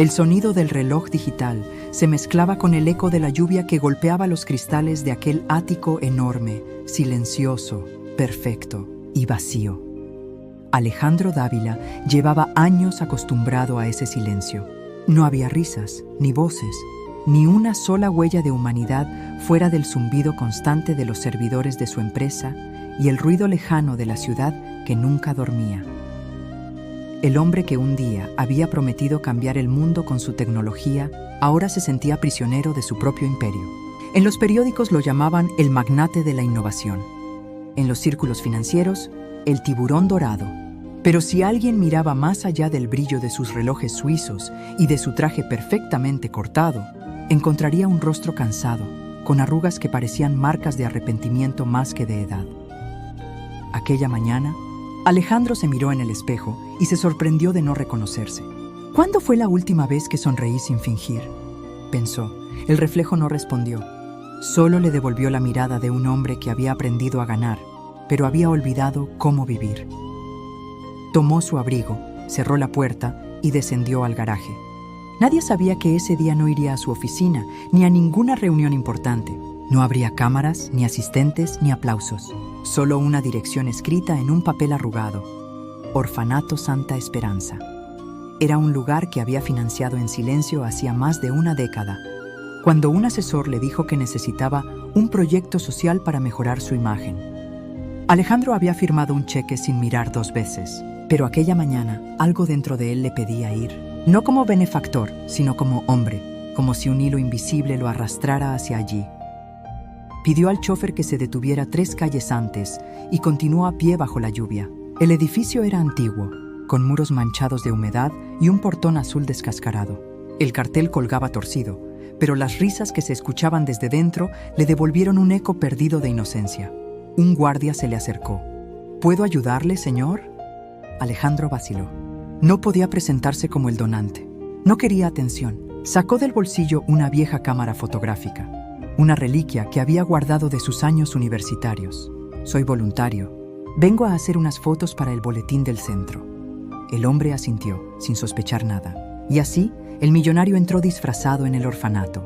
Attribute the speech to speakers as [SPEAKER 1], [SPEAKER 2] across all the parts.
[SPEAKER 1] El sonido del reloj digital se mezclaba con el eco de la lluvia que golpeaba los cristales de aquel ático enorme, silencioso, perfecto y vacío. Alejandro Dávila llevaba años acostumbrado a ese silencio. No había risas, ni voces, ni una sola huella de humanidad fuera del zumbido constante de los servidores de su empresa y el ruido lejano de la ciudad que nunca dormía. El hombre que un día había prometido cambiar el mundo con su tecnología, ahora se sentía prisionero de su propio imperio. En los periódicos lo llamaban el magnate de la innovación. En los círculos financieros, el tiburón dorado. Pero si alguien miraba más allá del brillo de sus relojes suizos y de su traje perfectamente cortado, encontraría un rostro cansado, con arrugas que parecían marcas de arrepentimiento más que de edad. Aquella mañana, Alejandro se miró en el espejo y se sorprendió de no reconocerse. ¿Cuándo fue la última vez que sonreí sin fingir?, pensó. El reflejo no respondió. Solo le devolvió la mirada de un hombre que había aprendido a ganar, pero había olvidado cómo vivir. Tomó su abrigo, cerró la puerta y descendió al garaje. Nadie sabía que ese día no iría a su oficina ni a ninguna reunión importante. No habría cámaras, ni asistentes, ni aplausos. Solo una dirección escrita en un papel arrugado. Orfanato Santa Esperanza. Era un lugar que había financiado en silencio hacía más de una década, cuando un asesor le dijo que necesitaba un proyecto social para mejorar su imagen. Alejandro había firmado un cheque sin mirar 2 veces, pero aquella mañana algo dentro de él le pedía ir, no como benefactor, sino como hombre, como si un hilo invisible lo arrastrara hacia allí. Pidió al chofer que se detuviera 3 calles antes y continuó a pie bajo la lluvia. El edificio era antiguo, con muros manchados de humedad y un portón azul descascarado. El cartel colgaba torcido, pero las risas que se escuchaban desde dentro le devolvieron un eco perdido de inocencia. Un guardia se le acercó. ¿Puedo ayudarle, señor? Alejandro vaciló. No podía presentarse como el donante. No quería atención. Sacó del bolsillo una vieja cámara fotográfica, una reliquia que había guardado de sus años universitarios. Soy voluntario. Vengo a hacer unas fotos para el boletín del centro. El hombre asintió, sin sospechar nada. Y así, el millonario entró disfrazado en el orfanato.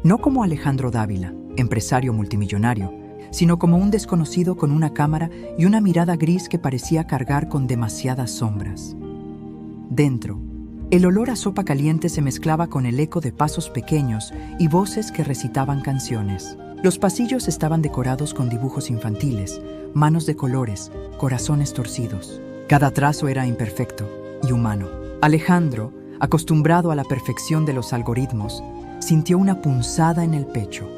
[SPEAKER 1] No como Alejandro Dávila, empresario multimillonario, sino como un desconocido con una cámara y una mirada gris que parecía cargar con demasiadas sombras. Dentro, el olor a sopa caliente se mezclaba con el eco de pasos pequeños y voces que recitaban canciones. Los pasillos estaban decorados con dibujos infantiles, manos de colores, corazones torcidos. Cada trazo era imperfecto y humano. Alejandro, acostumbrado a la perfección de los algoritmos, sintió una punzada en el pecho.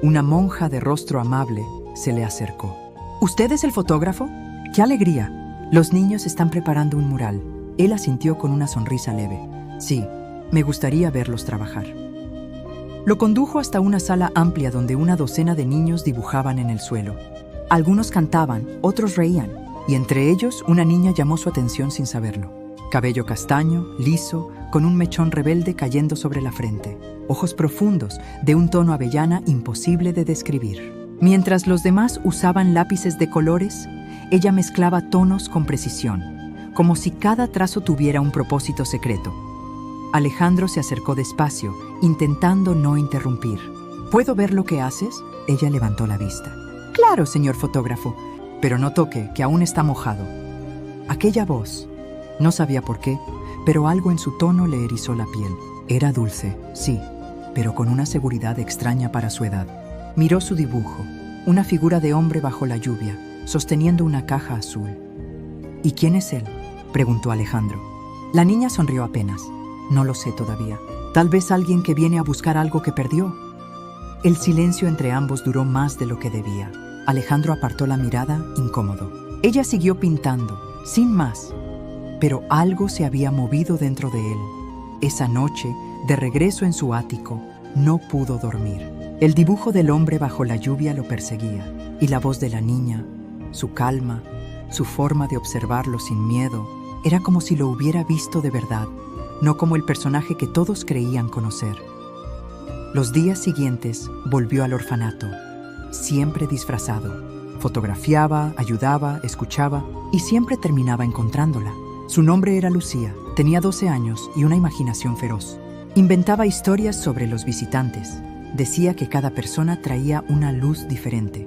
[SPEAKER 1] Una monja de rostro amable se le acercó. ¿Usted es el fotógrafo? ¡Qué alegría! Los niños están preparando un mural. Él asintió con una sonrisa leve. Sí, me gustaría verlos trabajar. Lo condujo hasta una sala amplia donde una docena de niños dibujaban en el suelo. Algunos cantaban, otros reían, y entre ellos una niña llamó su atención sin saberlo. Cabello castaño, liso, con un mechón rebelde cayendo sobre la frente. Ojos profundos, de un tono avellana imposible de describir. Mientras los demás usaban lápices de colores, ella mezclaba tonos con precisión, como si cada trazo tuviera un propósito secreto. Alejandro se acercó despacio, intentando no interrumpir. ¿Puedo ver lo que haces? Ella levantó la vista. Claro, señor fotógrafo, pero no toque, que aún está mojado. Aquella voz, no sabía por qué, pero algo en su tono le erizó la piel. Era dulce, sí, pero con una seguridad extraña para su edad. Miró su dibujo, una figura de hombre bajo la lluvia, sosteniendo una caja azul. ¿Y quién es él?, preguntó Alejandro. La niña sonrió apenas. No lo sé todavía. Tal vez alguien que viene a buscar algo que perdió. El silencio entre ambos duró más de lo que debía. Alejandro apartó la mirada, incómodo. Ella siguió pintando, sin más. Pero algo se había movido dentro de él. Esa noche, de regreso en su ático, no pudo dormir. El dibujo del hombre bajo la lluvia lo perseguía, y la voz de la niña, su calma, su forma de observarlo sin miedo, era como si lo hubiera visto de verdad, no como el personaje que todos creían conocer. Los días siguientes volvió al orfanato, siempre disfrazado. Fotografiaba, ayudaba, escuchaba y siempre terminaba encontrándola. Su nombre era Lucía, Tenía 12 años y una imaginación feroz. Inventaba historias sobre los visitantes. Decía que cada persona traía una luz diferente.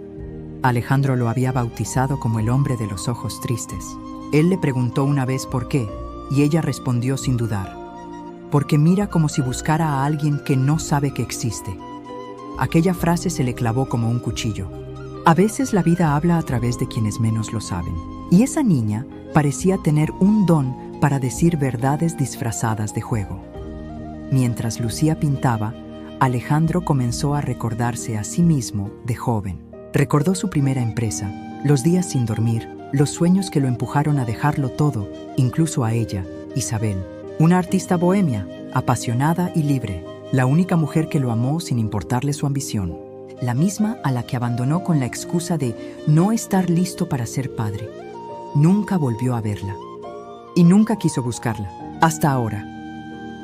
[SPEAKER 1] Alejandro lo había bautizado como el hombre de los ojos tristes. Él le preguntó una vez por qué, y ella respondió sin dudar: porque mira como si buscara a alguien que no sabe que existe. Aquella frase se le clavó como un cuchillo. A veces la vida habla a través de quienes menos lo saben. Y esa niña parecía tener un don para decir verdades disfrazadas de juego. Mientras Lucía pintaba, Alejandro comenzó a recordarse a sí mismo de joven. Recordó su primera empresa, los días sin dormir, los sueños que lo empujaron a dejarlo todo, incluso a ella, Isabel, una artista bohemia, apasionada y libre, la única mujer que lo amó sin importarle su ambición, la misma a la que abandonó con la excusa de no estar listo para ser padre. Nunca volvió a verla. Y nunca quiso buscarla, hasta ahora.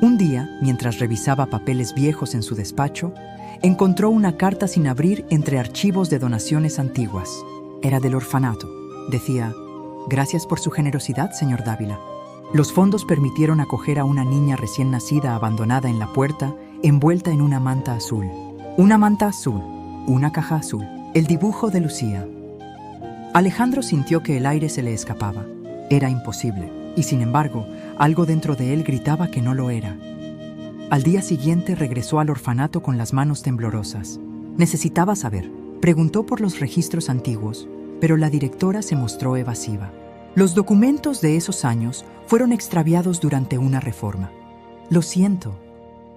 [SPEAKER 1] Un día, mientras revisaba papeles viejos en su despacho, encontró una carta sin abrir entre archivos de donaciones antiguas. Era del orfanato. Decía: gracias por su generosidad, señor Dávila. Los fondos permitieron acoger a una niña recién nacida abandonada en la puerta, envuelta en una manta azul. Una manta azul, una caja azul, el dibujo de Lucía. Alejandro sintió que el aire se le escapaba. Era imposible, y sin embargo, algo dentro de él gritaba que no lo era. Al día siguiente regresó al orfanato con las manos temblorosas. Necesitaba saber. Preguntó por los registros antiguos, pero la directora se mostró evasiva. Los documentos de esos años fueron extraviados durante una reforma. Lo siento,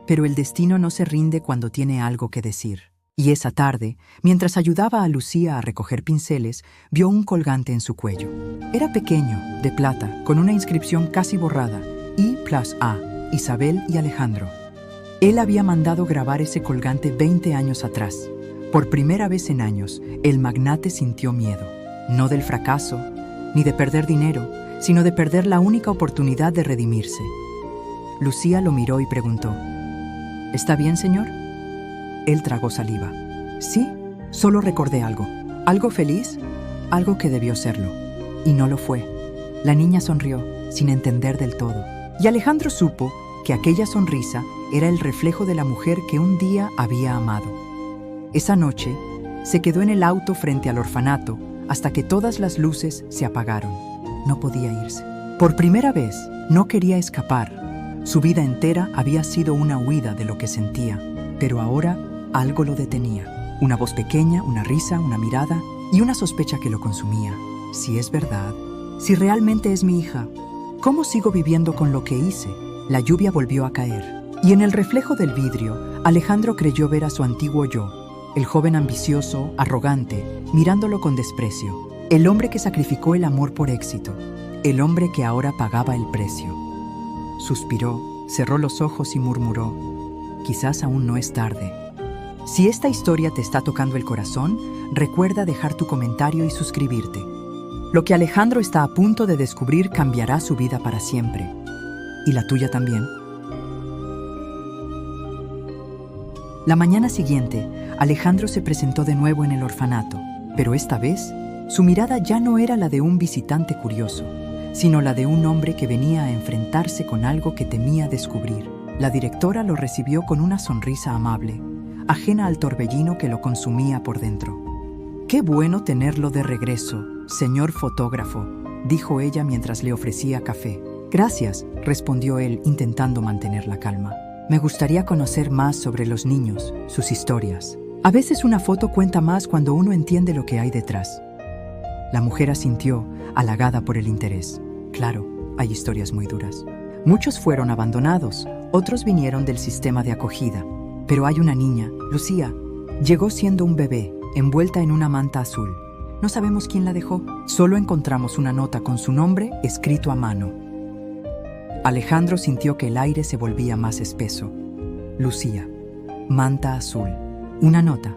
[SPEAKER 1] pero el destino no se rinde cuando tiene algo que decir. Y esa tarde, mientras ayudaba a Lucía a recoger pinceles, vio un colgante en su cuello. Era pequeño, de plata, con una inscripción casi borrada: I+A, Isabel y Alejandro. Él había mandado grabar ese colgante 20 años atrás. Por primera vez en años, el magnate sintió miedo. No del fracaso, ni de perder dinero, sino de perder la única oportunidad de redimirse. Lucía lo miró y preguntó: ¿está bien, señor? Él tragó saliva. Sí, solo recordé algo. ¿Algo feliz? Algo que debió serlo. Y no lo fue. La niña sonrió, sin entender del todo. Y Alejandro supo que aquella sonrisa era el reflejo de la mujer que un día había amado. Esa noche, se quedó en el auto frente al orfanato hasta que todas las luces se apagaron. No podía irse. Por primera vez, no quería escapar. Su vida entera había sido una huida de lo que sentía, pero ahora algo lo detenía. Una voz pequeña, una risa, una mirada y una sospecha que lo consumía. Si es verdad, si realmente es mi hija, ¿cómo sigo viviendo con lo que hice? La lluvia volvió a caer, y en el reflejo del vidrio, Alejandro creyó ver a su antiguo yo, el joven ambicioso, arrogante, mirándolo con desprecio, el hombre que sacrificó el amor por éxito, el hombre que ahora pagaba el precio. Suspiró, cerró los ojos y murmuró: quizás aún no es tarde. Si esta historia te está tocando el corazón, recuerda dejar tu comentario y suscribirte. Lo que Alejandro está a punto de descubrir cambiará su vida para siempre. ¿Y la tuya también? La mañana siguiente, Alejandro se presentó de nuevo en el orfanato, pero esta vez, su mirada ya no era la de un visitante curioso, sino la de un hombre que venía a enfrentarse con algo que temía descubrir. La directora lo recibió con una sonrisa amable, ajena al torbellino que lo consumía por dentro. «Qué bueno tenerlo de regreso, señor fotógrafo», dijo ella mientras le ofrecía café. «Gracias», respondió él, intentando mantener la calma. «Me gustaría conocer más sobre los niños, sus historias. A veces una foto cuenta más cuando uno entiende lo que hay detrás». La mujer asintió, halagada por el interés. «Claro, hay historias muy duras. Muchos fueron abandonados, otros vinieron del sistema de acogida. Pero hay una niña, Lucía. Llegó siendo un bebé, envuelta en una manta azul. No sabemos quién la dejó. Solo encontramos una nota con su nombre escrito a mano». Alejandro sintió que el aire se volvía más espeso. Lucía, manta azul. Una nota.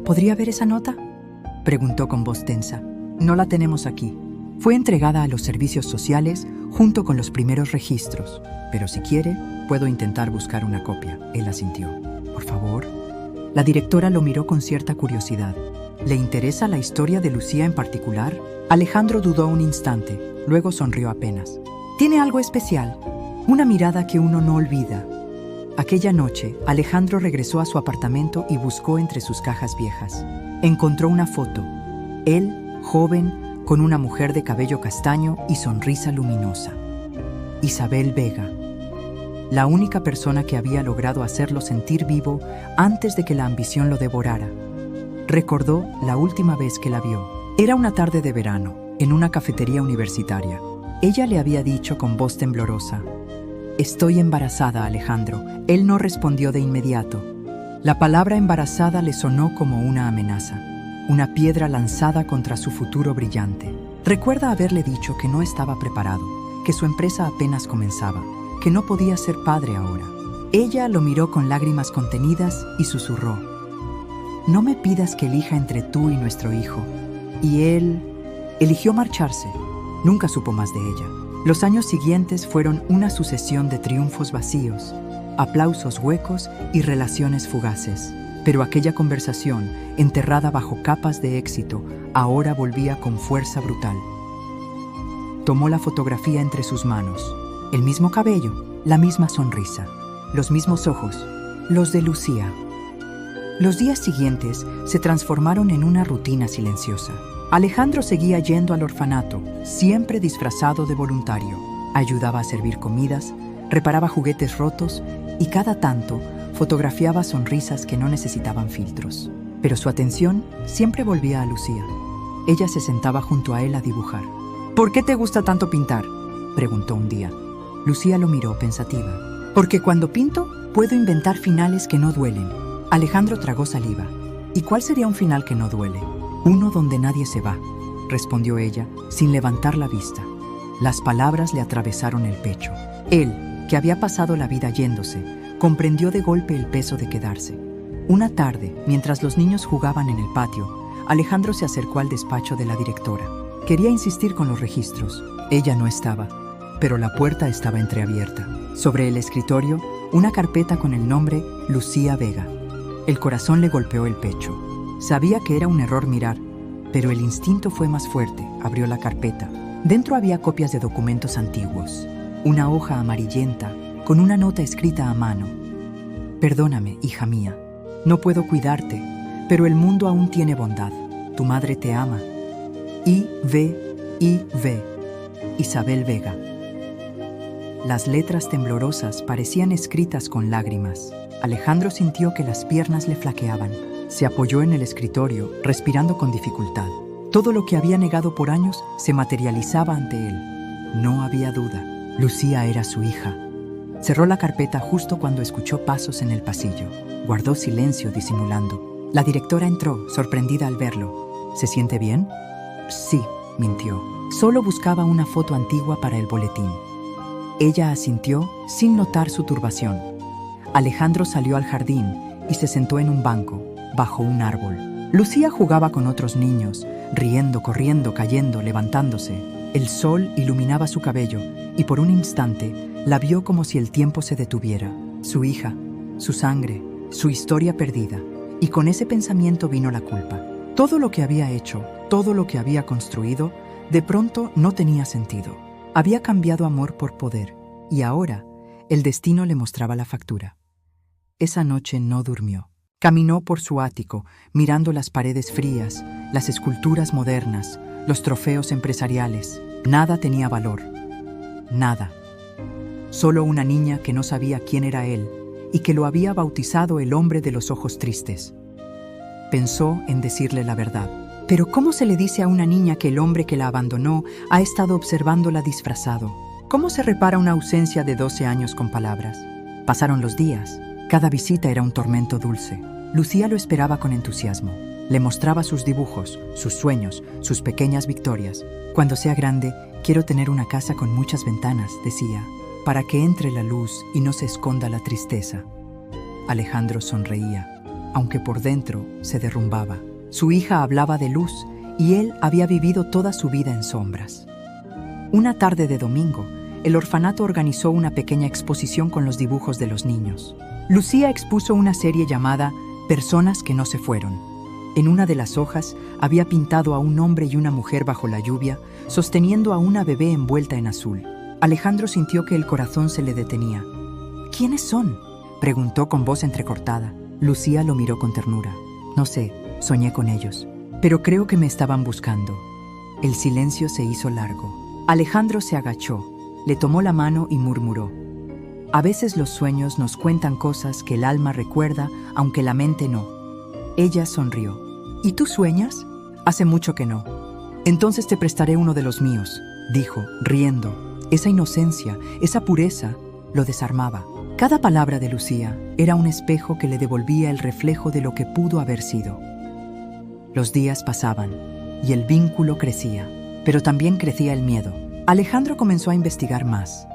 [SPEAKER 1] ¿Podría ver esa nota?, preguntó con voz tensa. «No la tenemos aquí. Fue entregada a los servicios sociales junto con los primeros registros. Pero si quiere, puedo intentar buscar una copia». Él asintió. «Por favor». La directora lo miró con cierta curiosidad. ¿Le interesa la historia de Lucía en particular? Alejandro dudó un instante, luego sonrió apenas. «¿Tiene algo especial?». Una mirada que uno no olvida. Aquella noche, Alejandro regresó a su apartamento y buscó entre sus cajas viejas. Encontró una foto. Él, joven, con una mujer de cabello castaño y sonrisa luminosa. Isabel Vega. La única persona que había logrado hacerlo sentir vivo antes de que la ambición lo devorara. Recordó la última vez que la vio. Era una tarde de verano, en una cafetería universitaria. Ella le había dicho con voz temblorosa: «Estoy embarazada, Alejandro». Él no respondió de inmediato. La palabra embarazada le sonó como una amenaza, una piedra lanzada contra su futuro brillante. Recuerda haberle dicho que no estaba preparado, que su empresa apenas comenzaba, que no podía ser padre ahora. Ella lo miró con lágrimas contenidas y susurró: «No me pidas que elija entre tú y nuestro hijo». Y él eligió marcharse. Nunca supo más de ella. Los años siguientes fueron una sucesión de triunfos vacíos, aplausos huecos y relaciones fugaces. Pero aquella conversación, enterrada bajo capas de éxito, ahora volvía con fuerza brutal. Tomó la fotografía entre sus manos. El mismo cabello, la misma sonrisa, los mismos ojos, los de Lucía. Los días siguientes se transformaron en una rutina silenciosa. Alejandro seguía yendo al orfanato, siempre disfrazado de voluntario. Ayudaba a servir comidas, reparaba juguetes rotos y cada tanto fotografiaba sonrisas que no necesitaban filtros. Pero su atención siempre volvía a Lucía. Ella se sentaba junto a él a dibujar. «¿Por qué te gusta tanto pintar?», preguntó un día. Lucía lo miró pensativa. «Porque cuando pinto, puedo inventar finales que no duelen». Alejandro tragó saliva. «¿Y cuál sería un final que no duele?». «Uno donde nadie se va», respondió ella, sin levantar la vista. Las palabras le atravesaron el pecho. Él, que había pasado la vida yéndose, comprendió de golpe el peso de quedarse. Una tarde, mientras los niños jugaban en el patio, Alejandro se acercó al despacho de la directora. Quería insistir con los registros. Ella no estaba, pero la puerta estaba entreabierta. Sobre el escritorio, una carpeta con el nombre Lucía Vega. El corazón le golpeó el pecho. Sabía que era un error mirar, pero el instinto fue más fuerte. Abrió la carpeta. Dentro había copias de documentos antiguos. Una hoja amarillenta con una nota escrita a mano. «Perdóname, hija mía. No puedo cuidarte, pero el mundo aún tiene bondad. Tu madre te ama. I.V. Isabel Vega». Las letras temblorosas parecían escritas con lágrimas. Alejandro sintió que las piernas le flaqueaban. Se apoyó en el escritorio, respirando con dificultad. Todo lo que había negado por años se materializaba ante él. No había duda. Lucía era su hija. Cerró la carpeta justo cuando escuchó pasos en el pasillo. Guardó silencio disimulando. La directora entró, sorprendida al verlo. «¿Se siente bien?». «Sí», mintió. Solo buscaba una foto antigua para el boletín. Ella asintió sin notar su turbación. Alejandro salió al jardín y se sentó en un banco, bajo un árbol. Lucía jugaba con otros niños, riendo, corriendo, cayendo, levantándose. El sol iluminaba su cabello y por un instante la vio como si el tiempo se detuviera. Su hija, su sangre, su historia perdida. Y con ese pensamiento vino la culpa. Todo lo que había hecho, todo lo que había construido, de pronto no tenía sentido. Había cambiado amor por poder y ahora el destino le mostraba la factura. Esa noche no durmió. Caminó por su ático, mirando las paredes frías, las esculturas modernas, los trofeos empresariales. Nada tenía valor. Nada. Solo una niña que no sabía quién era él y que lo había bautizado el hombre de los ojos tristes. Pensó en decirle la verdad. Pero ¿cómo se le dice a una niña que el hombre que la abandonó ha estado observándola disfrazado? ¿Cómo se repara una ausencia de 12 años con palabras? Pasaron los días. Cada visita era un tormento dulce. Lucía lo esperaba con entusiasmo. Le mostraba sus dibujos, sus sueños, sus pequeñas victorias. «Cuando sea grande, quiero tener una casa con muchas ventanas», decía, «para que entre la luz y no se esconda la tristeza». Alejandro sonreía, aunque por dentro se derrumbaba. Su hija hablaba de luz y él había vivido toda su vida en sombras. Una tarde de domingo, el orfanato organizó una pequeña exposición con los dibujos de los niños. Lucía expuso una serie llamada «Personas que no se fueron». En una de las hojas había pintado a un hombre y una mujer bajo la lluvia, sosteniendo a una bebé envuelta en azul. Alejandro sintió que el corazón se le detenía. ¿Quiénes son?, preguntó con voz entrecortada. Lucía lo miró con ternura. No sé, soñé con ellos, pero creo que me estaban buscando. El silencio se hizo largo. Alejandro se agachó, le tomó la mano y murmuró: a veces los sueños nos cuentan cosas que el alma recuerda, aunque la mente no. Ella sonrió. ¿Y tú sueñas? Hace mucho que no. Entonces te prestaré uno de los míos, dijo, riendo. Esa inocencia, esa pureza, lo desarmaba. Cada palabra de Lucía era un espejo que le devolvía el reflejo de lo que pudo haber sido. Los días pasaban y el vínculo crecía, pero también crecía el miedo. Alejandro comenzó a investigar más.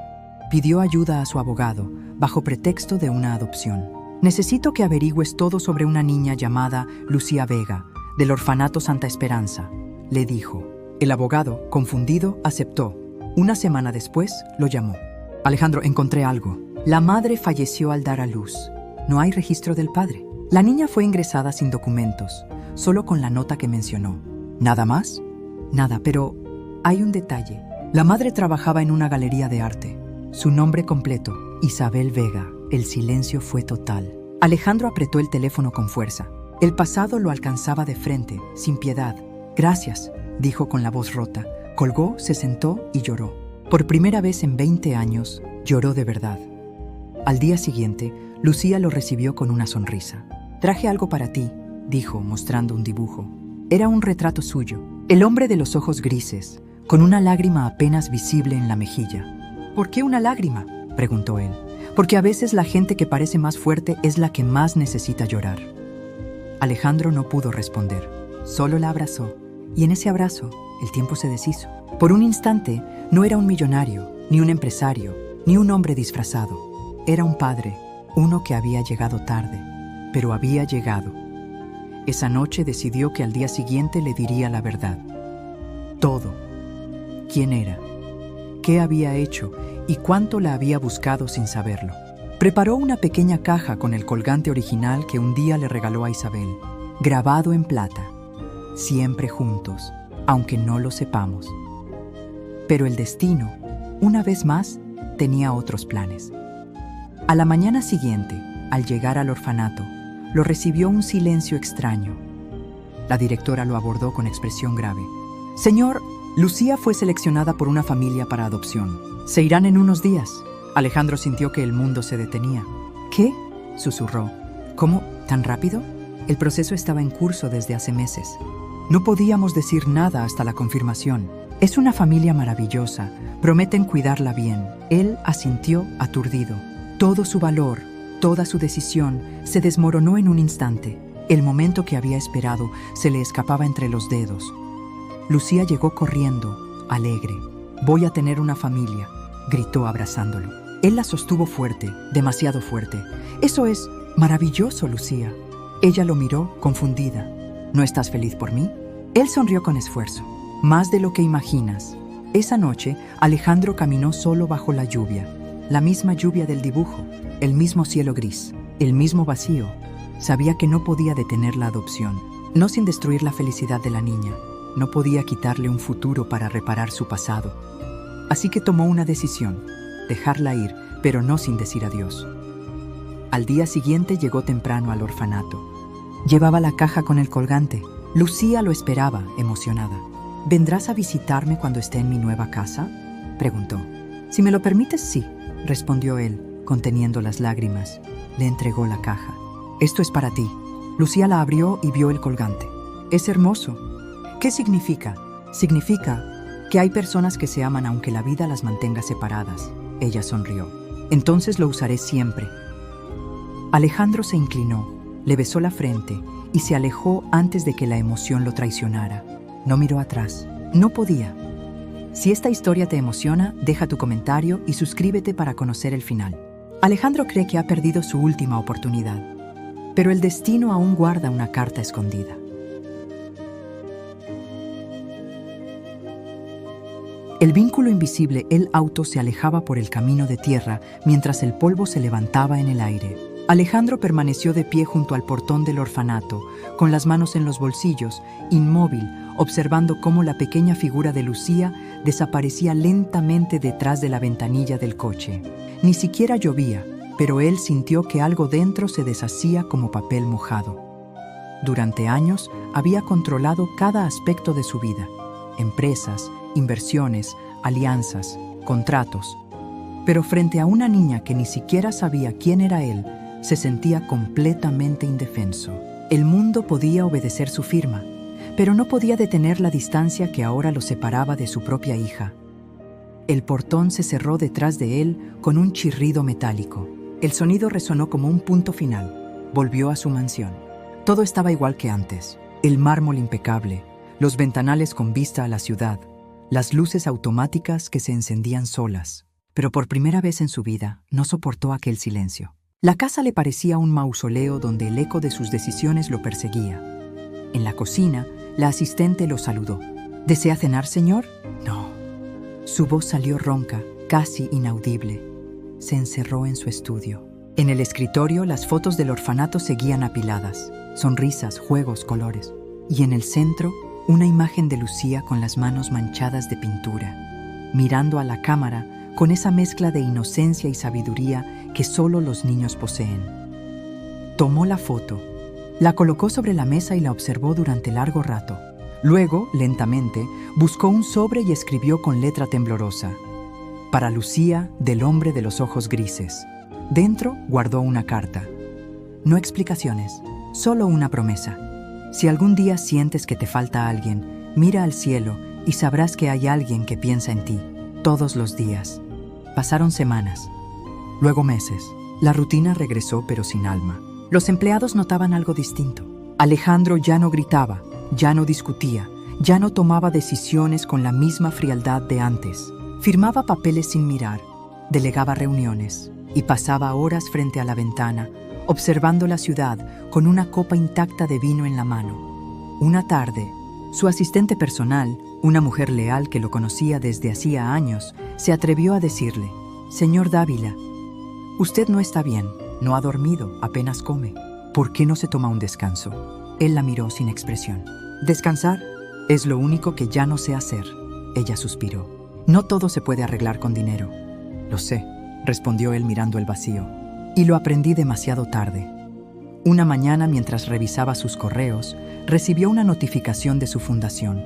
[SPEAKER 1] Pidió ayuda a su abogado, bajo pretexto de una adopción. Necesito que averigües todo sobre una niña llamada Lucía Vega, del orfanato Santa Esperanza, le dijo. El abogado, confundido, aceptó. Una semana después, lo llamó. Alejandro, encontré algo. La madre falleció al dar a luz. No hay registro del padre. La niña fue ingresada sin documentos, solo con la nota que mencionó. ¿Nada más? Nada, pero hay un detalle. La madre trabajaba en una galería de arte. Su nombre completo, Isabel Vega. El silencio fue total. Alejandro apretó el teléfono con fuerza. El pasado lo alcanzaba de frente, sin piedad. Gracias, dijo con la voz rota. Colgó, se sentó y lloró. Por primera vez en 20 años, lloró de verdad. Al día siguiente, Lucía lo recibió con una sonrisa. Traje algo para ti, dijo, mostrando un dibujo. Era un retrato suyo, el hombre de los ojos grises, con una lágrima apenas visible en la mejilla. ¿Por qué una lágrima?, preguntó él. Porque a veces la gente que parece más fuerte es la que más necesita llorar. Alejandro no pudo responder, solo la abrazó, y en ese abrazo el tiempo se deshizo. Por un instante, no era un millonario, ni un empresario, ni un hombre disfrazado. Era un padre, uno que había llegado tarde, pero había llegado. Esa noche decidió que al día siguiente le diría la verdad. Todo. ¿Quién era? ¿Qué había hecho? ¿Y cuánto la había buscado sin saberlo? Preparó una pequeña caja con el colgante original que un día le regaló a Isabel, grabado en plata. Siempre juntos, aunque no lo sepamos. Pero el destino, una vez más, tenía otros planes. A la mañana siguiente, al llegar al orfanato, lo recibió un silencio extraño. La directora lo abordó con expresión grave. Señor, Lucía fue seleccionada por una familia para adopción. Se irán en unos días. Alejandro sintió que el mundo se detenía. ¿Qué?, susurró. ¿Cómo? ¿Tan rápido? El proceso estaba en curso desde hace meses. No podíamos decir nada hasta la confirmación. Es una familia maravillosa. Prometen cuidarla bien. Él asintió aturdido. Todo su valor, toda su decisión, se desmoronó en un instante. El momento que había esperado se le escapaba entre los dedos. Lucía llegó corriendo, alegre. «Voy a tener una familia», gritó abrazándolo. Él la sostuvo fuerte, demasiado fuerte. «Eso es maravilloso, Lucía». Ella lo miró, confundida. «¿No estás feliz por mí?». Él sonrió con esfuerzo. «Más de lo que imaginas». Esa noche, Alejandro caminó solo bajo la lluvia. La misma lluvia del dibujo, el mismo cielo gris, el mismo vacío. Sabía que no podía detener la adopción, no sin destruir la felicidad de la niña. No podía quitarle un futuro para reparar su pasado. Así que tomó una decisión, dejarla ir, pero no sin decir adiós. Al día siguiente llegó temprano al orfanato. Llevaba la caja con el colgante. Lucía lo esperaba, emocionada. «¿Vendrás a visitarme cuando esté en mi nueva casa?», preguntó. «Si me lo permites, sí», respondió él, conteniendo las lágrimas. Le entregó la caja. «Esto es para ti». Lucía la abrió y vio el colgante. «Es hermoso». «¿Qué significa?». «Significa que hay personas que se aman aunque la vida las mantenga separadas». Ella sonrió. «Entonces lo usaré siempre». Alejandro se inclinó, le besó la frente y se alejó antes de que la emoción lo traicionara. No miró atrás. No podía. Si esta historia te emociona, deja tu comentario y suscríbete para conocer el final. Alejandro cree que ha perdido su última oportunidad, pero el destino aún guarda una carta escondida. El vínculo invisible, el auto, se alejaba por el camino de tierra mientras el polvo se levantaba en el aire. Alejandro permaneció de pie junto al portón del orfanato, con las manos en los bolsillos, inmóvil, observando cómo la pequeña figura de Lucía desaparecía lentamente detrás de la ventanilla del coche. Ni siquiera llovía, pero él sintió que algo dentro se deshacía como papel mojado. Durante años había controlado cada aspecto de su vida: empresas, inversiones, alianzas, contratos. Pero frente a una niña que ni siquiera sabía quién era él, se sentía completamente indefenso. El mundo podía obedecer su firma, pero no podía detener la distancia que ahora lo separaba de su propia hija. El portón se cerró detrás de él con un chirrido metálico. El sonido resonó como un punto final. Volvió a su mansión. Todo estaba igual que antes. El mármol impecable, los ventanales con vista a la ciudad, las luces automáticas que se encendían solas. Pero por primera vez en su vida no soportó aquel silencio. La casa le parecía un mausoleo donde el eco de sus decisiones lo perseguía. En la cocina, la asistente lo saludó. ¿Desea cenar, señor? No. Su voz salió ronca, casi inaudible. Se encerró en su estudio. En el escritorio, las fotos del orfanato seguían apiladas. Sonrisas, juegos, colores. Y en el centro, una imagen de Lucía con las manos manchadas de pintura, mirando a la cámara con esa mezcla de inocencia y sabiduría que solo los niños poseen. Tomó la foto, la colocó sobre la mesa y la observó durante largo rato. Luego, lentamente, buscó un sobre y escribió con letra temblorosa: para Lucía, del hombre de los ojos grises. Dentro guardó una carta. No explicaciones, solo una promesa. Si algún día sientes que te falta alguien, mira al cielo y sabrás que hay alguien que piensa en ti, todos los días. Pasaron semanas, luego meses. La rutina regresó, pero sin alma. Los empleados notaban algo distinto. Alejandro ya no gritaba, ya no discutía, ya no tomaba decisiones con la misma frialdad de antes. Firmaba papeles sin mirar, delegaba reuniones y pasaba horas frente a la ventana, observando la ciudad con una copa intacta de vino en la mano. Una tarde, su asistente personal, una mujer leal que lo conocía desde hacía años, se atrevió a decirle: «Señor Dávila, usted no está bien, no ha dormido, apenas come. ¿Por qué no se toma un descanso?». Él la miró sin expresión. «Descansar es lo único que ya no sé hacer», ella suspiró. «No todo se puede arreglar con dinero». «Lo sé», respondió él mirando el vacío. «Y lo aprendí demasiado tarde». Una mañana, mientras revisaba sus correos, recibió una notificación de su fundación.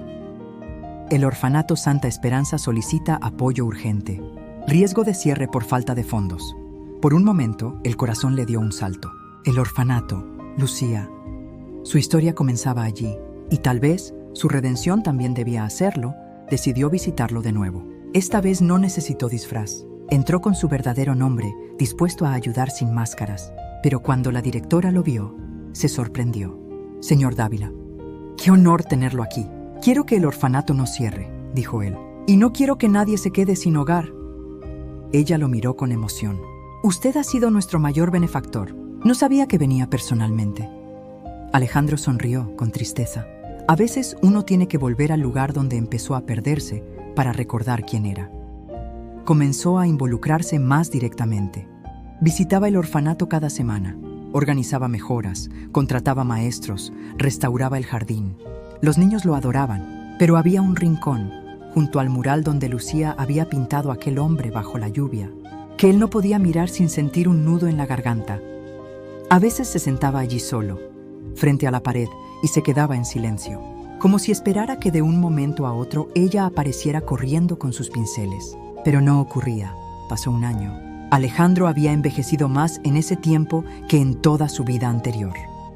[SPEAKER 1] El orfanato Santa Esperanza solicita apoyo urgente. Riesgo de cierre por falta de fondos. Por un momento, el corazón le dio un salto. El orfanato, Lucía. Su historia comenzaba allí, y tal vez su redención también debía hacerlo. Decidió visitarlo de nuevo. Esta vez no necesitó disfraz. Entró con su verdadero nombre, dispuesto a ayudar sin máscaras. Pero cuando la directora lo vio, se sorprendió. «Señor Dávila, qué honor tenerlo aquí. Quiero que el orfanato no cierre», dijo él. «Y no quiero que nadie se quede sin hogar». Ella lo miró con emoción. «Usted ha sido nuestro mayor benefactor. No sabía que venía personalmente». Alejandro sonrió con tristeza. A veces uno tiene que volver al lugar donde empezó a perderse para recordar quién era. Comenzó a involucrarse más directamente. Visitaba el orfanato cada semana, organizaba mejoras, contrataba maestros, restauraba el jardín. Los niños lo adoraban, pero había un rincón, junto al mural donde Lucía había pintado a aquel hombre bajo la lluvia, que él no podía mirar sin sentir un nudo en la garganta. A veces se sentaba allí solo, frente a la pared, y se quedaba en silencio, como si esperara que de un momento a otro ella apareciera corriendo con sus pinceles. Pero no ocurría. Pasó un año. Alejandro había envejecido más en ese tiempo que en toda su vida anterior.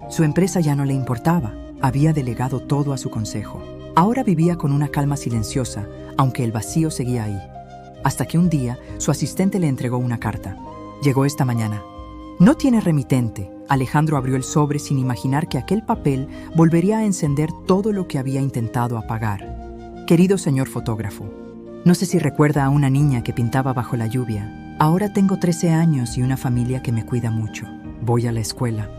[SPEAKER 1] Su empresa ya no le importaba, había delegado todo a su consejo. Ahora vivía con una calma silenciosa, aunque el vacío seguía ahí. Hasta que un día, su asistente le entregó una carta. Llegó esta mañana. «No tiene remitente». Alejandro abrió el sobre sin imaginar que aquel papel volvería a encender todo lo que había intentado apagar. «Querido señor fotógrafo, no sé si recuerda a una niña que pintaba bajo la lluvia. Ahora tengo 13 años y una familia que me cuida mucho. Voy a la escuela.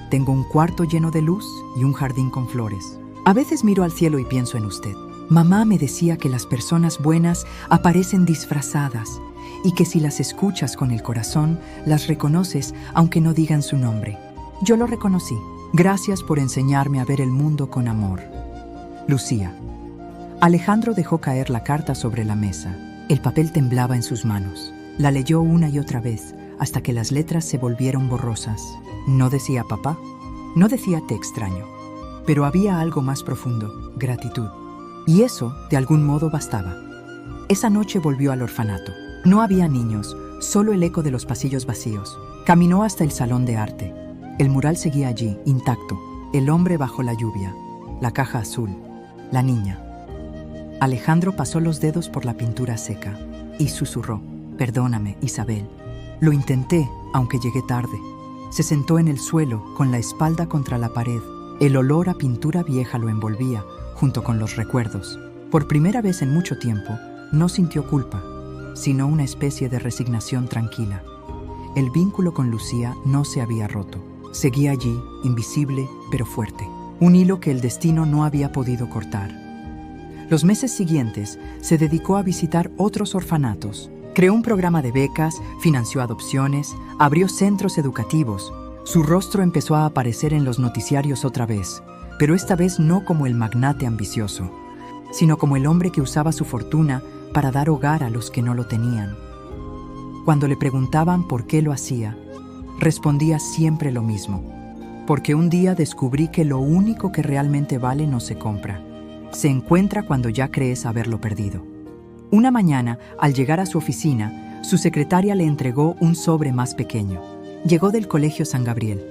[SPEAKER 1] Tengo un cuarto lleno de luz y un jardín con flores. A veces miro al cielo y pienso en usted. Mamá me decía que las personas buenas aparecen disfrazadas y que si las escuchas con el corazón, las reconoces aunque no digan su nombre. Yo lo reconocí. Gracias por enseñarme a ver el mundo con amor. Lucía». Alejandro dejó caer la carta sobre la mesa. El papel temblaba en sus manos. La leyó una y otra vez, hasta que las letras se volvieron borrosas. No decía papá, no decía te extraño, pero había algo más profundo, gratitud. Y eso, de algún modo, bastaba. Esa noche volvió al orfanato. No había niños, solo el eco de los pasillos vacíos. Caminó hasta el salón de arte. El mural seguía allí, intacto. El hombre bajo la lluvia, la caja azul, la niña. Alejandro pasó los dedos por la pintura seca y susurró: perdóname, Isabel. Lo intenté, aunque llegué tarde. Se sentó en el suelo, con la espalda contra la pared. El olor a pintura vieja lo envolvía, junto con los recuerdos. Por primera vez en mucho tiempo, no sintió culpa, sino una especie de resignación tranquila. El vínculo con Lucía no se había roto. Seguía allí, invisible, pero fuerte. Un hilo que el destino no había podido cortar. Los meses siguientes se dedicó a visitar otros orfanatos. Creó un programa de becas, financió adopciones, abrió centros educativos. Su rostro empezó a aparecer en los noticiarios otra vez, pero esta vez no como el magnate ambicioso, sino como el hombre que usaba su fortuna para dar hogar a los que no lo tenían. Cuando le preguntaban por qué lo hacía, respondía siempre lo mismo: porque un día descubrí que lo único que realmente vale no se compra. Se encuentra cuando ya crees haberlo perdido. Una mañana, al llegar a su oficina, su secretaria le entregó un sobre más pequeño. Llegó del Colegio San Gabriel.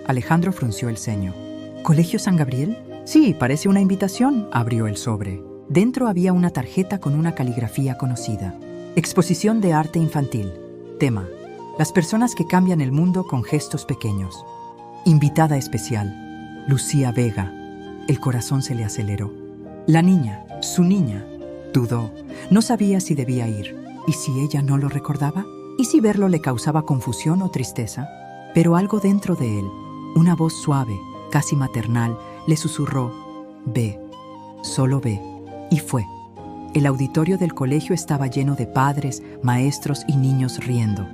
[SPEAKER 1] Alejandro frunció el ceño. ¿Colegio San Gabriel? Sí, parece una invitación. Abrió el sobre. Dentro había una tarjeta con una caligrafía conocida. Exposición de arte infantil. Tema: las personas que cambian el mundo con gestos pequeños. Invitada especial: Lucía Vega. El corazón se le aceleró. La niña, su niña, dudó. No sabía si debía ir. ¿Y si ella no lo recordaba? ¿Y si verlo le causaba confusión o tristeza? Pero algo dentro de él, una voz suave, casi maternal, le susurró: ve, solo ve. Y fue. El auditorio del colegio estaba lleno de padres, maestros y niños riendo.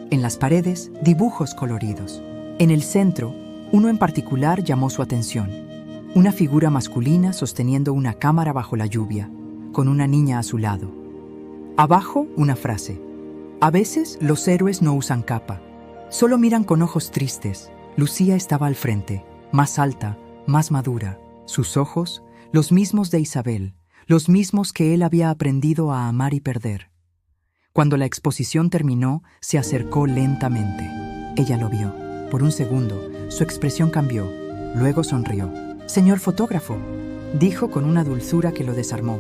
[SPEAKER 1] En las paredes, dibujos coloridos. En el centro, uno en particular llamó su atención. Una figura masculina sosteniendo una cámara bajo la lluvia, con una niña a su lado. Abajo, una frase: a veces los héroes no usan capa, solo miran con ojos tristes. Lucía estaba al frente, más alta, más madura. Sus ojos, los mismos de Isabel, los mismos que él había aprendido a amar y perder. Cuando la exposición terminó, se acercó lentamente. Ella lo vio. Por un segundo, su expresión cambió. Luego sonrió. «Señor fotógrafo», dijo con una dulzura que lo desarmó.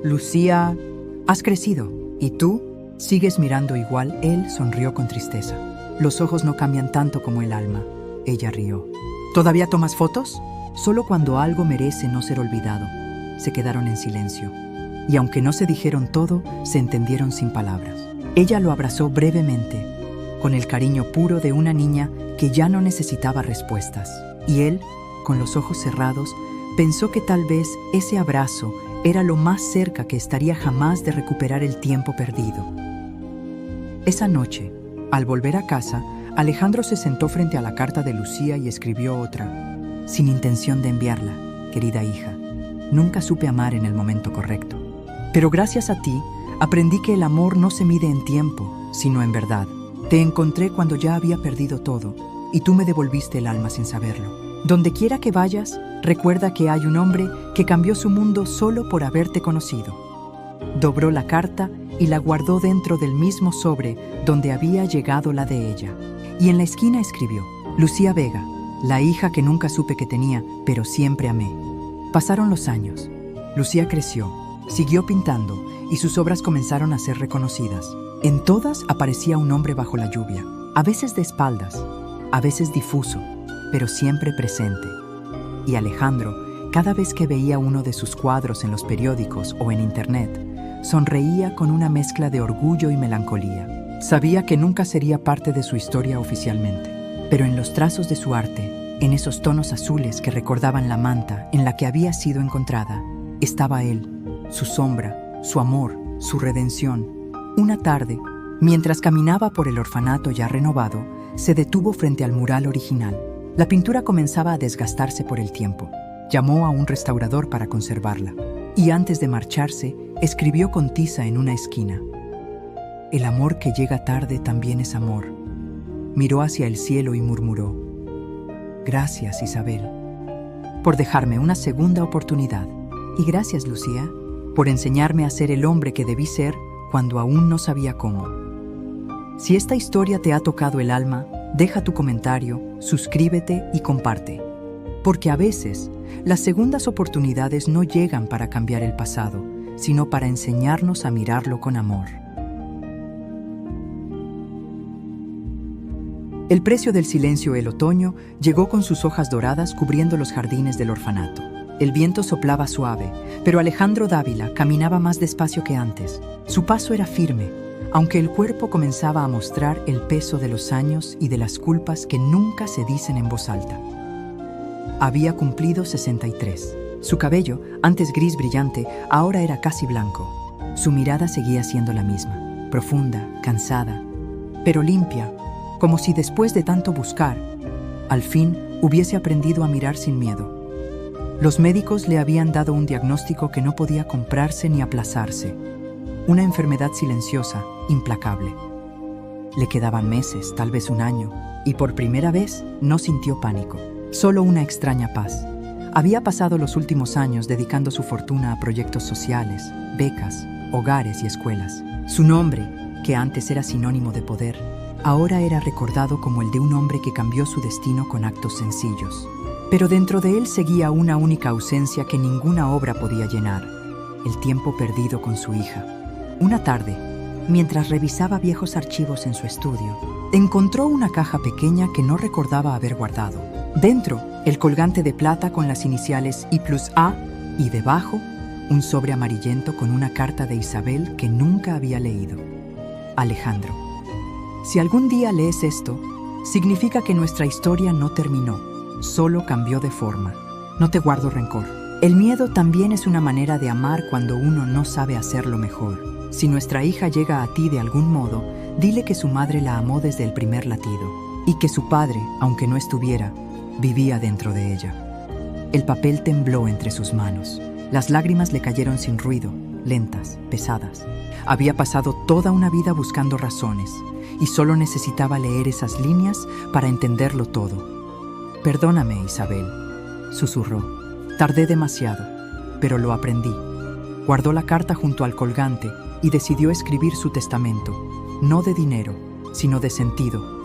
[SPEAKER 1] «Lucía, has crecido. ¿Y tú? ¿Sigues mirando igual?» Él sonrió con tristeza. «Los ojos no cambian tanto como el alma». Ella rió. «¿Todavía tomas fotos?» «Solo cuando algo merece no ser olvidado». Se quedaron en silencio. Y aunque no se dijeron todo, se entendieron sin palabras. Ella lo abrazó brevemente, con el cariño puro de una niña que ya no necesitaba respuestas. Y él, con los ojos cerrados, pensó que tal vez ese abrazo era lo más cerca que estaría jamás de recuperar el tiempo perdido. Esa noche, al volver a casa, Alejandro se sentó frente a la carta de Lucía y escribió otra. Sin intención de enviarla: querida hija, nunca supe amar en el momento correcto. Pero gracias a ti, aprendí que el amor no se mide en tiempo, sino en verdad. Te encontré cuando ya había perdido todo, y tú me devolviste el alma sin saberlo. Donde quiera que vayas, recuerda que hay un hombre que cambió su mundo solo por haberte conocido. Dobró la carta y la guardó dentro del mismo sobre donde había llegado la de ella. Y en la esquina escribió: Lucía Vega, la hija que nunca supe que tenía, pero siempre amé. Pasaron los años. Lucía creció, siguió pintando y sus obras comenzaron a ser reconocidas. En todas aparecía un hombre bajo la lluvia, a veces de espaldas, a veces difuso, pero siempre presente. Y Alejandro, cada vez que veía uno de sus cuadros en los periódicos o en internet, sonreía con una mezcla de orgullo y melancolía. Sabía que nunca sería parte de su historia oficialmente, pero en los trazos de su arte, en esos tonos azules que recordaban la manta en la que había sido encontrada, estaba él, su sombra, su amor, su redención. Una tarde, mientras caminaba por el orfanato ya renovado, se detuvo frente al mural original. La pintura comenzaba a desgastarse por el tiempo. Llamó a un restaurador para conservarla. y antes de marcharse, escribió con tiza en una esquina: «El amor que llega tarde también es amor». Miró hacia el cielo y murmuró: «Gracias, Isabel, por dejarme una segunda oportunidad. Y gracias, Lucía, por enseñarme a ser el hombre que debí ser cuando aún no sabía cómo». Si esta historia te ha tocado el alma, deja tu comentario, suscríbete y comparte. Porque a veces, las segundas oportunidades no llegan para cambiar el pasado, sino para enseñarnos a mirarlo con amor. El precio del silencio, el otoño, llegó con sus hojas doradas cubriendo los jardines del orfanato. El viento soplaba suave, pero Alejandro Dávila caminaba más despacio que antes. Su paso era firme, aunque el cuerpo comenzaba a mostrar el peso de los años y de las culpas que nunca se dicen en voz alta. Había cumplido 63. Su cabello, antes gris brillante, ahora era casi blanco. Su mirada seguía siendo la misma, profunda, cansada, pero limpia, como si después de tanto buscar, al fin hubiese aprendido a mirar sin miedo. Los médicos le habían dado un diagnóstico que no podía comprarse ni aplazarse: una enfermedad silenciosa, implacable. Le quedaban meses, tal vez un año, y por primera vez no sintió pánico, solo una extraña paz. Había pasado los últimos años dedicando su fortuna a proyectos sociales, becas, hogares y escuelas. Su nombre, que antes era sinónimo de poder, ahora era recordado como el de un hombre que cambió su destino con actos sencillos. Pero dentro de él seguía una única ausencia que ninguna obra podía llenar: el tiempo perdido con su hija. Una tarde, mientras revisaba viejos archivos en su estudio, encontró una caja pequeña que no recordaba haber guardado. Dentro, el colgante de plata con las iniciales I+A, y debajo, un sobre amarillento con una carta de Isabel que nunca había leído. Alejandro, si algún día lees esto, significa que nuestra historia no terminó, solo cambió de forma. No te guardo rencor. El miedo también es una manera de amar cuando uno no sabe hacerlo mejor. Si nuestra hija llega a ti de algún modo, dile que su madre la amó desde el primer latido y que su padre, aunque no estuviera, vivía dentro de ella. El papel tembló entre sus manos. Las lágrimas le cayeron sin ruido, lentas, pesadas. Había pasado toda una vida buscando razones y solo necesitaba leer esas líneas para entenderlo todo. «Perdóname, Isabel», susurró. «Tardé demasiado, pero lo aprendí». Guardó la carta junto al colgante y decidió escribir su testamento, no de dinero, sino de sentido.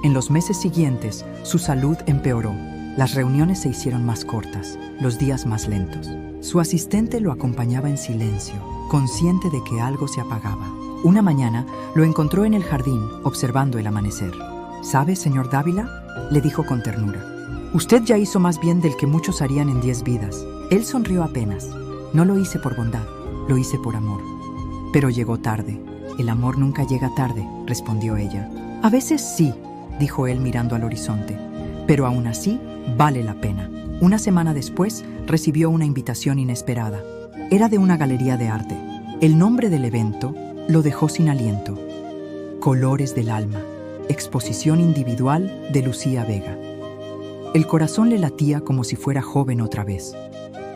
[SPEAKER 1] En los meses siguientes, su salud empeoró. Las reuniones se hicieron más cortas, los días más lentos. Su asistente lo acompañaba en silencio, consciente de que algo se apagaba. Una mañana lo encontró en el jardín, observando el amanecer. «¿Sabe, señor Dávila?», le dijo con ternura. «Usted ya hizo más bien del que muchos harían en 10 vidas». Él sonrió apenas. «No lo hice por bondad, lo hice por amor». «Pero llegó tarde». «El amor nunca llega tarde», respondió ella. «A veces sí», dijo él mirando al horizonte, «pero aún así vale la pena». Una semana después recibió una invitación inesperada. Era de una galería de arte. El nombre del evento lo dejó sin aliento: Colores del alma, exposición individual de Lucía Vega. El corazón le latía como si fuera joven otra vez.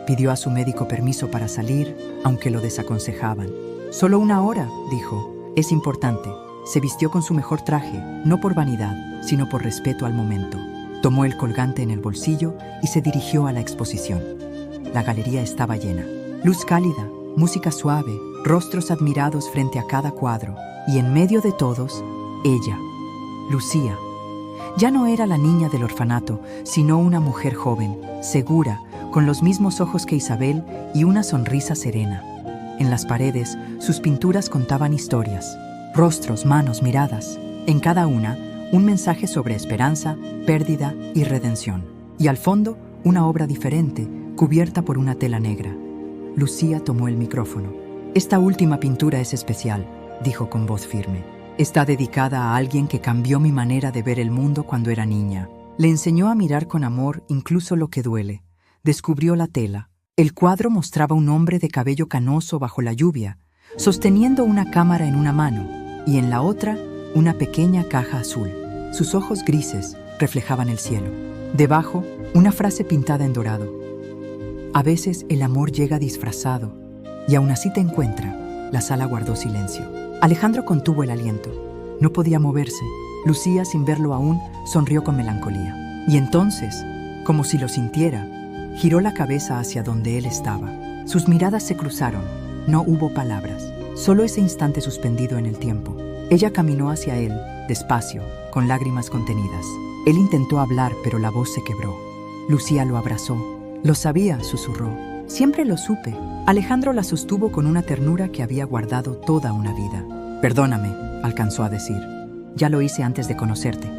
[SPEAKER 1] Pidió a su médico permiso para salir, aunque lo desaconsejaban. «Solo una hora», dijo. «Es importante». Se vistió con su mejor traje, no por vanidad, sino por respeto al momento. Tomó el colgante en el bolsillo y se dirigió a la exposición. La galería estaba llena. Luz cálida, música suave, rostros admirados frente a cada cuadro. Y en medio de todos, ella, Lucía. Ya no era la niña del orfanato, sino una mujer joven, segura, con los mismos ojos que Isabel y una sonrisa serena. En las paredes, sus pinturas contaban historias. Rostros, manos, miradas. En cada una, un mensaje sobre esperanza, pérdida y redención. Y al fondo, una obra diferente, cubierta por una tela negra. Lucía tomó el micrófono. «Esta última pintura es especial», dijo con voz firme. «Está dedicada a alguien que cambió mi manera de ver el mundo cuando era niña. Le enseñó a mirar con amor incluso lo que duele. Descubrió la tela. El cuadro mostraba un hombre de cabello canoso bajo la lluvia, sosteniendo una cámara en una mano y en la otra una pequeña caja azul. Sus ojos grises reflejaban el cielo. Debajo, una frase pintada en dorado: A veces el amor llega disfrazado y aún así te encuentra. La sala guardó silencio. Alejandro contuvo el aliento. No podía moverse. Lucía, sin verlo aún, sonrió con melancolía. Y entonces, como si lo sintiera, giró la cabeza hacia donde él estaba. Sus miradas se cruzaron. No hubo palabras, solo ese instante suspendido en el tiempo. Ella caminó hacia él, despacio, con lágrimas contenidas. Él intentó hablar, pero la voz se quebró. Lucía lo abrazó. Lo sabía, susurró. Siempre lo supe. Alejandro la sostuvo con una ternura que había guardado toda una vida. Perdóname, alcanzó a decir. Ya lo hice antes de conocerte.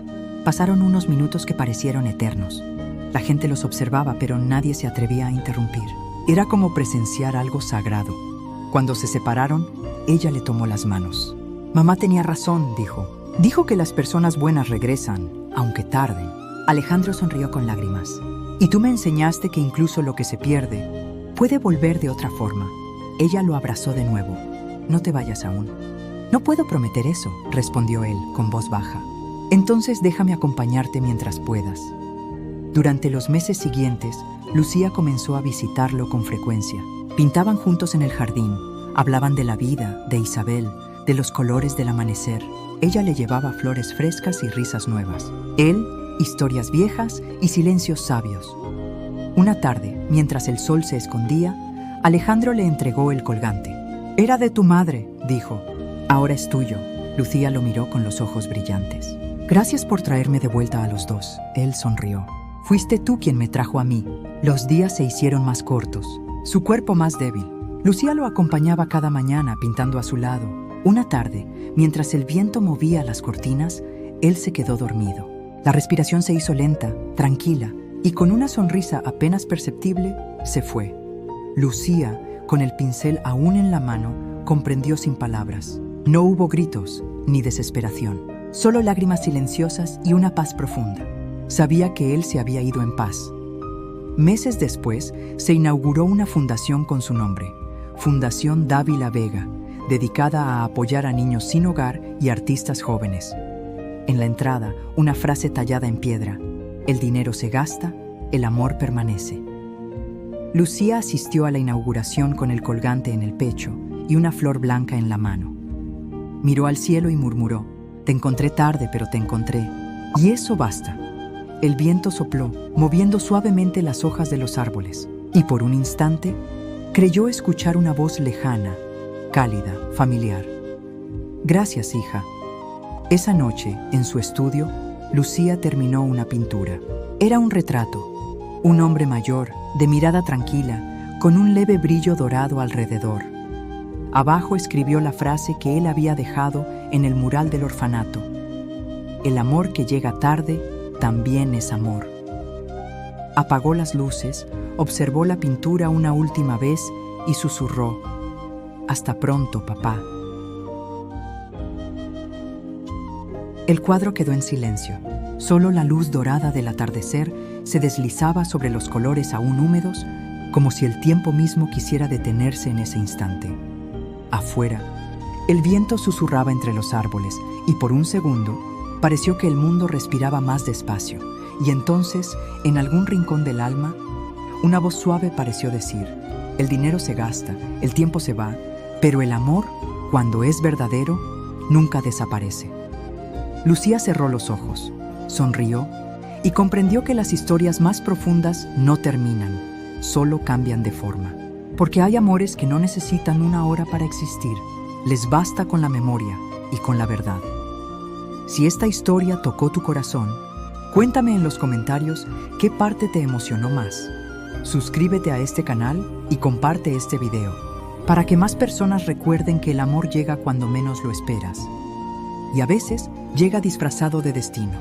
[SPEAKER 1] Pasaron unos minutos que parecieron eternos. La gente los observaba, pero nadie se atrevía a interrumpir. Era como presenciar algo sagrado. Cuando se separaron, ella le tomó las manos. Mamá tenía razón, dijo. Dijo que las personas buenas regresan, aunque tarden. Alejandro sonrió con lágrimas. Y tú me enseñaste que incluso lo que se pierde puede volver de otra forma. Ella lo abrazó de nuevo. No te vayas aún. No puedo prometer eso, respondió él con voz baja. Entonces déjame acompañarte mientras puedas. Durante los meses siguientes, Lucía comenzó a visitarlo con frecuencia. Pintaban juntos en el jardín, hablaban de la vida, de Isabel, de los colores del amanecer. Ella le llevaba flores frescas y risas nuevas. Él, historias viejas y silencios sabios. Una tarde, mientras el sol se escondía, Alejandro le entregó el colgante. Era de tu madre, dijo. Ahora es tuyo. Lucía lo miró con los ojos brillantes. Gracias por traerme de vuelta a los dos. Él sonrió. Fuiste tú quien me trajo a mí. Los días se hicieron más cortos, su cuerpo más débil. Lucía lo acompañaba cada mañana pintando a su lado. Una tarde, mientras el viento movía las cortinas, él se quedó dormido. La respiración se hizo lenta, tranquila, y con una sonrisa apenas perceptible, se fue. Lucía, con el pincel aún en la mano, comprendió sin palabras. No hubo gritos ni desesperación, solo lágrimas silenciosas y una paz profunda. Sabía que él se había ido en paz. Meses después, se inauguró una fundación con su nombre, Fundación Dávila Vega, dedicada a apoyar a niños sin hogar y artistas jóvenes. En la entrada, una frase tallada en piedra: el dinero se gasta, el amor permanece. Lucía asistió a la inauguración con el colgante en el pecho y una flor blanca en la mano. Miró al cielo y murmuró: te encontré tarde, pero te encontré. Y eso basta. El viento sopló, moviendo suavemente las hojas de los árboles, y por un instante creyó escuchar una voz lejana, cálida, familiar. Gracias, hija. Esa noche, en su estudio, Lucía terminó una pintura. Era un retrato, un hombre mayor, de mirada tranquila, con un leve brillo dorado alrededor. Abajo escribió la frase que él había dejado en el mural del orfanato: el amor que llega tarde también es amor. Apagó las luces, observó la pintura una última vez y susurró: hasta pronto, papá. El cuadro quedó en silencio. Solo la luz dorada del atardecer se deslizaba sobre los colores aún húmedos, como si el tiempo mismo quisiera detenerse en ese instante. Afuera, el viento susurraba entre los árboles y por un segundo pareció que el mundo respiraba más despacio. Y entonces, en algún rincón del alma, una voz suave pareció decir: el dinero se gasta, el tiempo se va, pero el amor, cuando es verdadero, nunca desaparece. Lucía cerró los ojos, sonrió y comprendió que las historias más profundas no terminan, solo cambian de forma. Porque hay amores que no necesitan una hora para existir, les basta con la memoria y con la verdad. Si esta historia tocó tu corazón, cuéntame en los comentarios qué parte te emocionó más. Suscríbete a este canal y comparte este video, para que más personas recuerden que el amor llega cuando menos lo esperas. Y a veces llega disfrazado de destino.